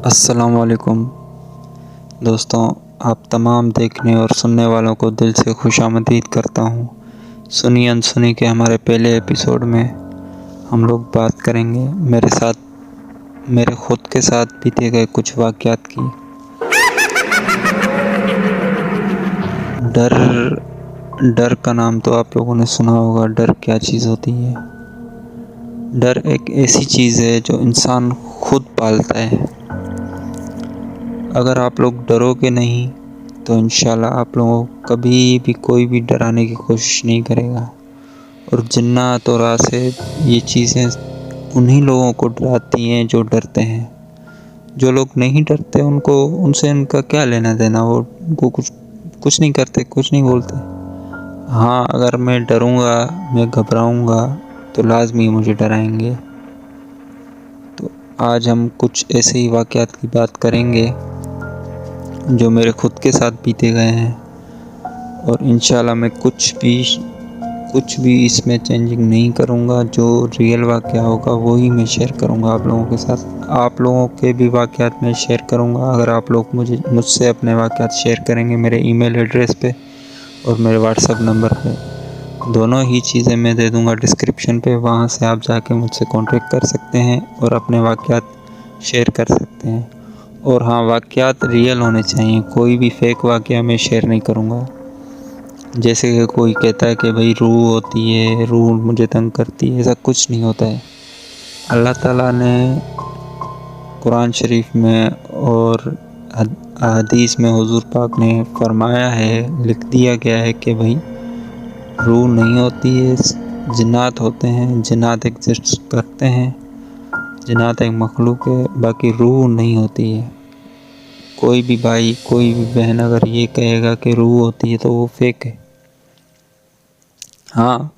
अस्सलाम वालेकुम दोस्तों, आप तमाम देखने और सुनने वालों को दिल से खुशामदीद करता हूँ। सुनी अनसुनी के हमारे पहले एपिसोड में हम लोग बात करेंगे मेरे ख़ुद के साथ बीते गए कुछ वाक़यात की। डर का नाम तो आप लोगों ने सुना होगा। डर क्या चीज़ होती है? डर एक ऐसी चीज़ है जो इंसान खुद पालता है। अगर आप लोग डरोगे नहीं तो इंशाल्लाह आप लोगों को कभी भी कोई भी डराने की कोशिश नहीं करेगा। और जिन्नात और आसे ये चीज़ें उन्हीं लोगों को डराती हैं जो डरते हैं। जो लोग नहीं डरते उनसे उनका क्या लेना देना। वो कुछ नहीं करते, कुछ नहीं बोलते। हाँ, अगर मैं डरूँगा, मैं घबराऊँगा तो लाजमी मुझे डराएंगे। तो आज हम कुछ ऐसे ही वाक़यात की बात करेंगे जो मेरे ख़ुद के साथ बीते गए हैं। और इंशाल्लाह मैं कुछ भी इसमें चेंजिंग नहीं करूँगा। जो रियल वाक़या होगा वही मैं शेयर करूँगा आप लोगों के साथ। आप लोगों के भी वाक़यात मैं शेयर करूँगा। अगर आप लोग मुझसे अपने वाक़यात शेयर करेंगे मेरे ईमेल एड्रेस पे और मेरे व्हाट्सएप नंबर पे, दोनों ही चीज़ें मैं दे दूँगा डिस्क्रिप्शन पे। वहाँ से आप जाके मुझसे कांटेक्ट कर सकते हैं और अपने वाक़यात शेयर कर सकते हैं। और हाँ, वाक़यात रियल होने चाहिए। कोई भी फेक वाक़या मैं शेयर नहीं करूँगा। जैसे कि कोई कहता है कि भाई रूह होती है, रूह मुझे तंग करती है, ऐसा कुछ नहीं होता है। अल्लाह ताला ने कुरान शरीफ में और हदीस में हुज़ूर पाक ने फरमाया है, लिख दिया गया है कि भाई रूह नहीं होती है, जिन्नात होते हैं। जिन्नात एग्जिस्ट करते हैं। जिन्नात एक मखलूक है, बाकी रूह नहीं होती है। कोई भी भाई, कोई भी बहन अगर ये कहेगा कि रूह होती है तो वो फेक है। हाँ,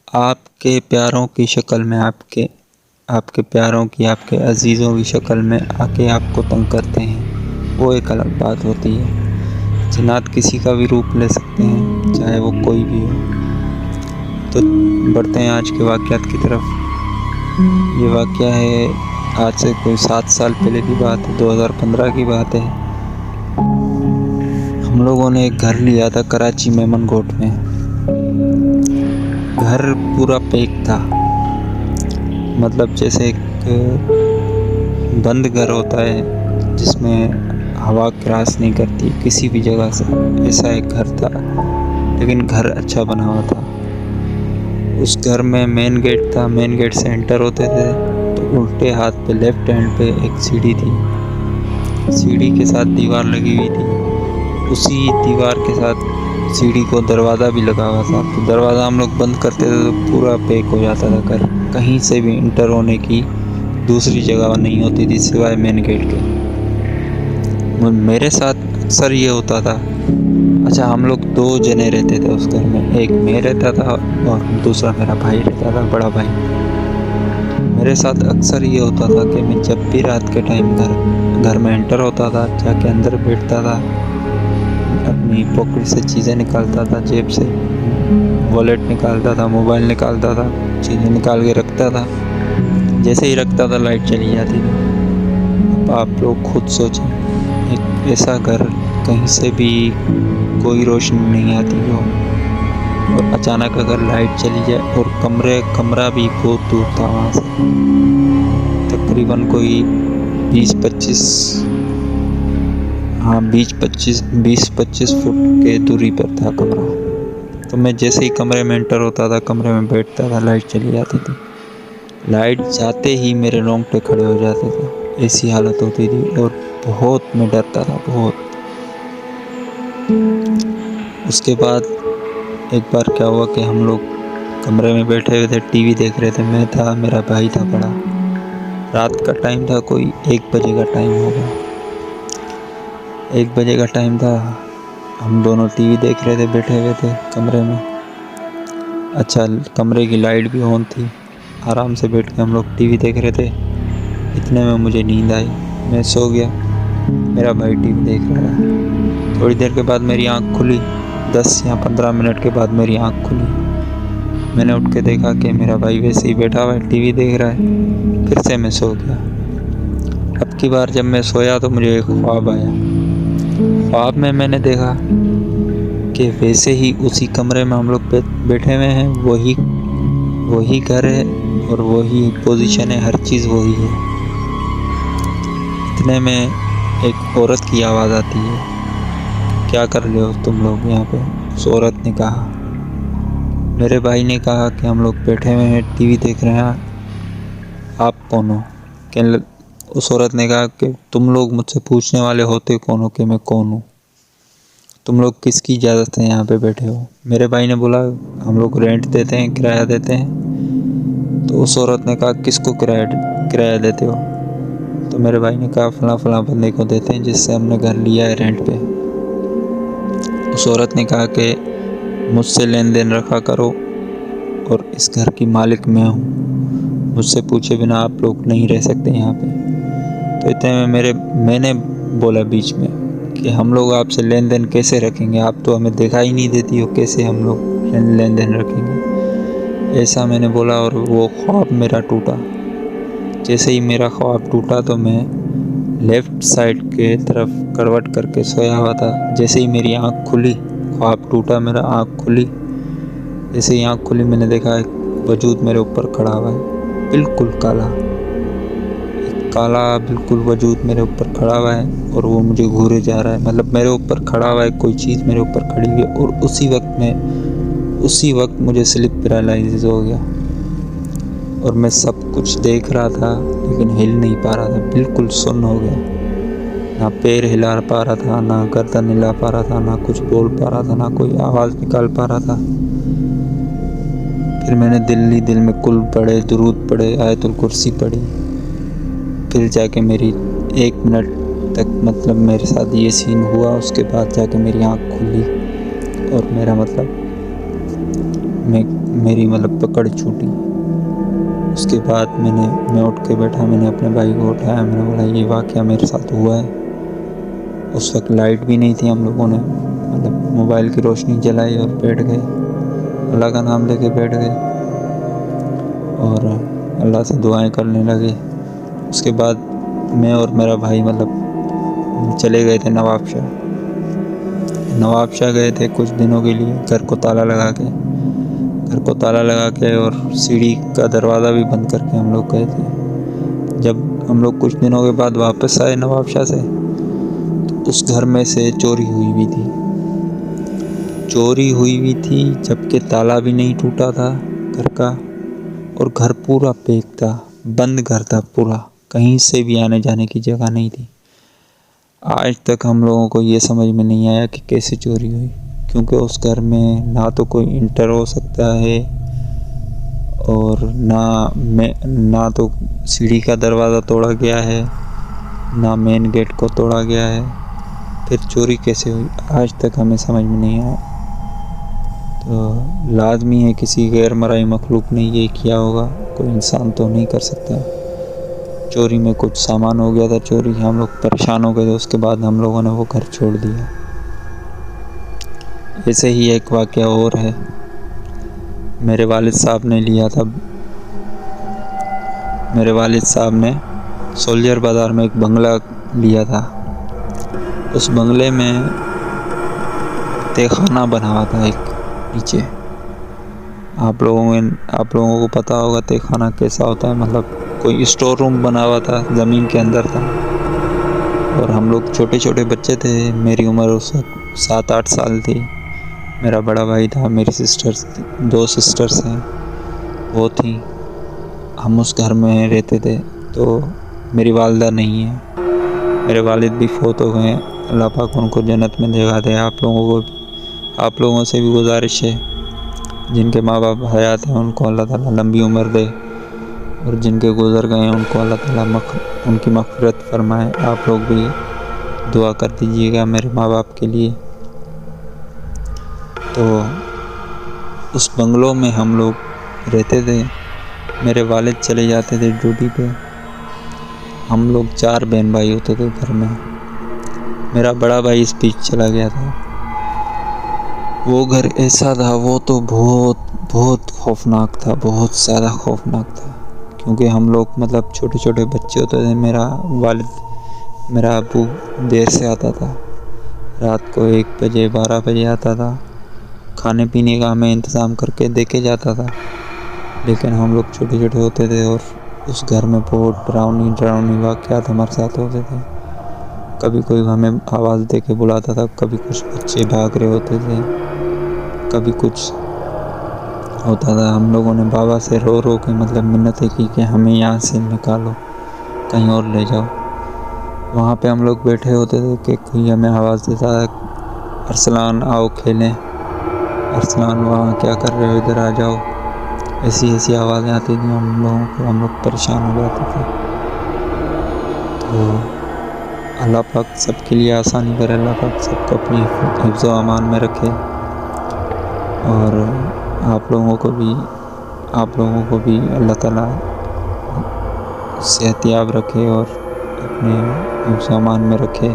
आपके प्यारों की शक्ल में आपके प्यारों की, आपके अजीज़ों की शक्ल में आके आपको तंग करते हैं, वो एक अलग बात होती है। जिन्नात किसी का भी रूप ले सकते हैं, चाहे वो कोई भी हो। तो बढ़ते हैं आज के वाक़यात की तरफ। ये वाक़या है आज से कोई 7 साल पहले की बात है, 2015 की बात है। हम लोगों ने एक घर लिया था कराची में, मनगोट में। घर पूरा पैक था, मतलब जैसे एक बंद घर होता है जिसमें हवा क्रॉस नहीं करती किसी भी जगह से, ऐसा एक घर था। लेकिन घर अच्छा बना हुआ था। उस घर में मेन गेट था। मेन गेट से एंटर होते थे तो उल्टे हाथ पे लेफ्ट हैंड पे एक सीढ़ी थी। सीढ़ी के साथ दीवार लगी हुई थी। उसी दीवार के साथ सीढ़ी को दरवाज़ा भी लगा हुआ था। तो दरवाज़ा हम लोग बंद करते थे तो पूरा पैक हो जाता था घर। कहीं से भी इंटर होने की दूसरी जगह नहीं होती थी सिवाय मेन गेट के। मेरे साथ अक्सर ये होता था। अच्छा, हम लोग 2 जने रहते थे उस घर में। एक मैं रहता था और दूसरा मेरा भाई रहता था, बड़ा भाई। मेरे साथ अक्सर ये होता था कि मैं जब भी रात के टाइम घर में एंटर होता था, जाके अंदर बैठता था, अपनी पॉकेट से चीज़ें निकालता था, जेब से वॉलेट निकालता था, मोबाइल निकालता था, चीज़ें निकाल के रखता था। जैसे ही रखता था लाइट चली जाती थी। अब आप लोग खुद सोचें, एक ऐसा घर, कहीं से भी कोई रोशनी नहीं आती हो और अचानक अगर लाइट चली जाए और कमरा भी बहुत दूर था वहाँ से, तकरीबन कोई 20-25 फुट के दूरी पर था कमरा। तो मैं जैसे ही कमरे में एंटर होता था, कमरे में बैठता था, लाइट चली जाती थी। लाइट जाते ही मेरे रोंगटे खड़े हो जाते थे, ऐसी हालत होती थी। और बहुत मैं डरता था, बहुत। उसके बाद एक बार क्या हुआ कि हम लोग कमरे में बैठे हुए थे, टीवी देख रहे थे। मैं था, मेरा भाई था बड़ा। रात का टाइम था, कोई 1 बजे का टाइम होगा। 1 बजे का टाइम था। हम दोनों टीवी देख रहे थे, बैठे हुए थे कमरे में। अच्छा, कमरे की लाइट भी ऑन थी। आराम से बैठ के हम लोग टीवी देख रहे थे। इतने में मुझे नींद आई, मैं सो गया। मेरा भाई टीवी देख रहा था। थोड़ी देर के बाद मेरी आँख खुली। 10 या 15 मिनट के बाद मेरी आँख खुली। मैंने उठ के देखा कि मेरा भाई वैसे ही बैठा हुआ है, टीवी देख रहा है। फिर से मैं सो गया। अब की बार जब मैं सोया तो मुझे एक ख्वाब आया। ख्वाब में मैंने देखा कि वैसे ही उसी कमरे में हम लोग बैठे हुए हैं, वही घर है और वही पोजीशन है, हर चीज़ वही है। इतने में एक औरत की आवाज़ आती है, क्या कर रहे हो तुम लोग यहाँ पे? उस औरत ने कहा। मेरे भाई ने कहा कि हम लोग बैठे हुए हैं, टीवी देख रहे हैं, आप कौन हो? उस औरत ने कहा कि तुम लोग मुझसे पूछने वाले होते कौन हो कि मैं कौन हूँ? तुम लोग किसकी इजाज़त है यहाँ पे बैठे हो? मेरे भाई ने बोला हम लोग रेंट देते हैं, किराया देते हैं। तो उस औरत ने कहा किसको किराया देते हो? तो मेरे भाई ने कहा फलां बंदे को देते हैं जिससे हमने घर लिया है रेंट पे। उस औरत ने कहा कि मुझसे लेन देन रखा करो और इस घर की मालिक मैं हूँ, मुझसे पूछे बिना आप लोग नहीं रह सकते यहाँ पे। तो इतने में मैंने बोला बीच में कि हम लोग आपसे लेन देन कैसे रखेंगे, आप तो हमें दिखाई ही नहीं देती हो, कैसे हम लोग लेन देन रखेंगे? ऐसा मैंने बोला और वो ख्वाब मेरा टूटा। जैसे ही मेरा ख्वाब टूटा तो मैं लेफ़्ट साइड के तरफ करवट करके सोया हुआ था। जैसे ही मेरी आँख खुली, ख्वाब टूटा, मेरा आँख खुली, जैसे ही आँख खुली मैंने देखा एक वजूद मेरे ऊपर खड़ा हुआ है, बिल्कुल काला, एक काला बिल्कुल वजूद मेरे ऊपर खड़ा हुआ है और वो मुझे घूरे जा रहा है। मतलब मेरे ऊपर खड़ा हुआ है, कोई चीज़ मेरे ऊपर खड़ी हुई है और उसी वक्त मुझे स्लिप पैरालिसिस हो गया और मैं सब कुछ देख रहा था लेकिन हिल नहीं पा रहा था, बिल्कुल सुन्न हो गया। ना पैर हिला पा रहा था, ना गर्दन हिला पा रहा था, ना कुछ बोल पा रहा था, ना कोई आवाज़ निकाल पा रहा था। फिर मैंने दिल में कुल पढ़े, दुरूद पढ़े, आयतुल कुर्सी पढ़ी। फिर जाके मेरी 1 मिनट तक मतलब मेरे साथ ये सीन हुआ। उसके बाद जाके मेरी आँख खुली और मेरी पकड़ छूटी। उसके बाद मैं उठ के बैठा, मैंने अपने भाई को उठाया, मैंने बोला ये वाक़या मेरे साथ हुआ है। उस वक्त लाइट भी नहीं थी, हम लोगों ने मोबाइल की रोशनी जलाई और बैठ गए, अल्लाह का नाम लेके बैठ गए और अल्लाह से दुआएं करने लगे। उसके बाद मैं और मेरा भाई चले गए थे नवाबशाह गए थे कुछ दिनों के लिए, घर को ताला लगा के और सीढ़ी का दरवाज़ा भी बंद करके हम लोग गए थे। जब हम लोग कुछ दिनों के बाद वापस आए नवाबशाह से, तो उस घर में से चोरी हुई थी जबकि ताला भी नहीं टूटा था घर का और घर पूरा पैक था, बंद घर था पूरा, कहीं से भी आने जाने की जगह नहीं थी। आज तक हम लोगों को ये समझ में नहीं आया कि कैसे चोरी हुई, क्योंकि उस घर में ना तो कोई इंटर हो सकता है और ना तो सीढ़ी का दरवाज़ा तोड़ा गया है, ना मेन गेट को तोड़ा गया है। फिर चोरी कैसे हुई आज तक हमें समझ में नहीं आया। तो लाजमी है किसी गैर मराई मखलूक ने ये किया होगा, कोई इंसान तो नहीं कर सकता। चोरी में कुछ सामान हो गया था चोरी, हम लोग परेशान हो गए थे। उसके बाद हम लोगों ने वो घर छोड़ दिया। ऐसे ही एक वाक़या और है, मेरे वालिद साहब ने सोल्जर बाज़ार में एक बंगला लिया था। उस बंगले में तहखाना बना हुआ था एक नीचे। आप लोगों को पता होगा तहखाना कैसा होता है, कोई स्टोर रूम बना हुआ था, ज़मीन के अंदर था। और हम लोग छोटे छोटे बच्चे थे, मेरी उम्र उस वक्त 7-8 साल थी। मेरा बड़ा भाई था, मेरी 2 सिस्टर्स हैं, वो थी। हम उस घर में रहते थे। तो मेरी वालदा नहीं है, मेरे वालिद भी फौत हो गए हैं, अल्लाह पाक उनको जन्नत में जगह दे। आप लोगों से भी गुजारिश है, जिनके माँ बाप हयात हैं उनको अल्लाह ताला लंबी उम्र दे और जिनके गुज़र गए हैं उनको अल्लाह ताला उनकी मग़फ़िरत फरमाए। आप लोग भी दुआ कर दीजिएगा मेरे माँ बाप के लिए। तो उस बंगलों में हम लोग रहते थे। मेरे वालिद चले जाते थे ड्यूटी पे, हम लोग 4 बहन भाई होते थे घर में। मेरा बड़ा भाई इस बीच चला गया था। वो घर ऐसा था, वो तो बहुत बहुत खौफनाक था, बहुत ज़्यादा खौफनाक था, क्योंकि हम लोग मतलब छोटे छोटे बच्चे होते थे। मेरा अब्बू देर से आता था, रात को 1 बजे 12 बजे आता था। खाने पीने का हमें इंतज़ाम करके दे के जाता था। लेकिन हम लोग छोटे छोटे होते थे और उस घर में बहुत डरावनी वाक़यात हमारे साथ होते थे। कभी कोई हमें आवाज़ दे के बुलाता था, कभी कुछ बच्चे भाग रहे होते थे, कभी कुछ होता था। हम लोगों ने बाबा से रो रो के मतलब मिन्नतें की कि हमें यहाँ से निकालो, कहीं और ले जाओ। वहाँ पे हम लोग बैठे होते थे कि कोई हमें आवाज़ देता था, अरसलान आओ खेलें, अरसलान वहाँ क्या कर रहे हो, इधर आ जाओ। ऐसी आवाज़ें आती थी हम लोगों को, हम लोग परेशान हो जाते थे। तो अल्लाह पाक सबके लिए आसानी करे, अल्लाह पाक सबको अपनी हिफ्ज़ व अमान में रखे और आप लोगों को भी अल्लाह ताला सेहतयाब रखे और अपने हिफ्ज़ व अमान में रखे।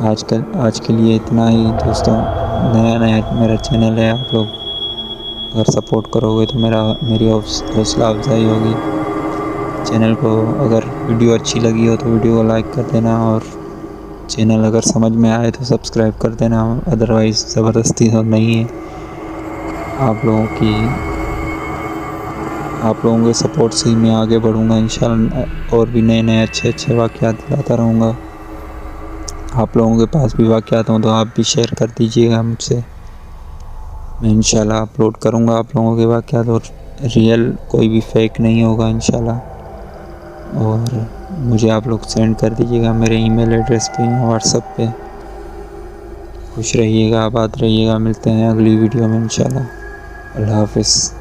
आज के लिए इतना ही दोस्तों। नया मेरा चैनल है, आप लोग अगर सपोर्ट करोगे तो मेरी हौसला अफजाई होगी। चैनल को अगर वीडियो अच्छी लगी हो तो वीडियो को लाइक कर देना और चैनल अगर समझ में आए तो सब्सक्राइब कर देना। अदरवाइज़ ज़बरदस्ती तो नहीं है। आप लोगों के सपोर्ट से ही मैं आगे बढ़ूँगा इंशाअल्लाह, और भी नए अच्छे वाक़यात लाता रहूँगा। आप लोगों के पास भी वाक़यात हों तो आप भी शेयर कर दीजिएगा मुझसे। मैं इंशाल्लाह अपलोड करूँगा आप लोगों के वाक़यात, और रियल कोई भी फेक नहीं होगा इंशाल्लाह। और मुझे आप लोग सेंड कर दीजिएगा मेरे ईमेल एड्रेस पे या व्हाट्सएप पे। खुश रहिएगा, आबाद रहिएगा। मिलते हैं अगली वीडियो में इंशाल्लाह। अल्लाह हाफ़िज़।